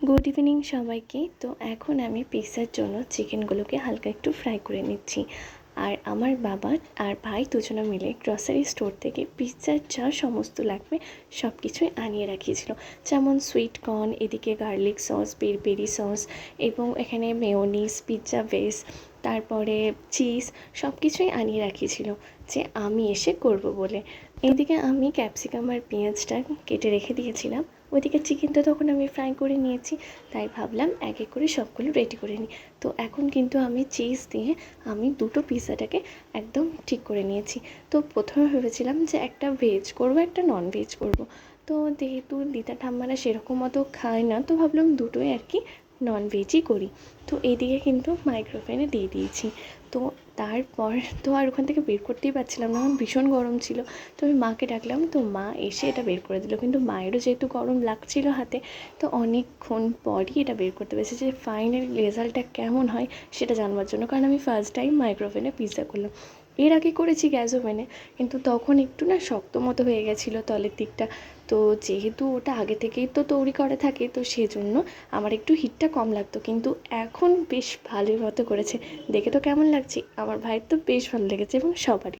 Good evening সবাইকে। তো এখন আমি পিৎজার জন্য চিকেনগুলোকে হালকা একটু ফ্রাই করে নিচ্ছি। আর আমার বাবা আর ভাই দুজনে মিলে গ্রসারি স্টোর থেকে পিৎজার যা সমস্ত লাগবে সব কিছুই আনিয়ে রাখিয়েছিল, যেমন সুইট কর্ন, এদিকে গার্লিক সস, পেরি সস এবং এখানে মেয়োনিজ, পিৎজা বেস, তারপরে চিজ, সব কিছুই আনিয়ে রাখিয়েছিল যে আমি এসে করব বলে। এদিকে আমি ক্যাপসিকাম আর পেঁয়াজটা কেটে রেখে দিয়েছিলাম, ওইদিকে চিকেনটা তখন আমি ফ্রাই করে নিয়েছি, তাই ভাবলাম এক এক করে সবগুলো রেডি করে নিই। তো এখন কিন্তু আমি চিজ দিয়ে আমি দুটো পিৎজাটাকে একদম ঠিক করে নিয়েছি। তো প্রথমে ভেবেছিলাম যে একটা ভেজ করব, একটা নন ভেজ করব। তো যেহেতু দিদা ঠাম্মারা সেরকম মতো খায় না, তো ভাবলাম দুটোই আর কি নন ভেজই করি। তো এইদিকে কিন্তু মাইক্রোওভেনে দিয়ে দিয়েছি। তো তারপর তো আর ওখান থেকে বের করতেই পারছিলাম না, কারণ ভীষণ গরম ছিল। তো আমি মাকে ডাকলাম, তো মা এসে এটা বের করে দিল, কিন্তু মায়েরও যেহেতু গরম লাগছিল হাতে, তো অনেকক্ষণ পরই এটা বের করতে পেরেছে। যে ফাইনাল রেজাল্টটা কেমন হয় সেটা জানবার জন্য, কারণ আমি ফার্স্ট টাইম মাইক্রোওভেনে পিৎজা করলাম। এর আগে করেছি গ্যাস ওভেনে, কিন্তু তখন একটু না শক্ত মতো হয়ে গেছিলো তলের দিকটা। তো যেহেতু ওটা আগে থেকেই তো তৈরি করা থাকে, তো সেজন্য আমার একটু হিটটা কম লাগতো, কিন্তু এখন বেশ ভালোই মতো করেছে। দেখে তো কেমন লাগছে, আমার ভাইয়ের তো বেশ ভালো লেগেছে এবং সবারই।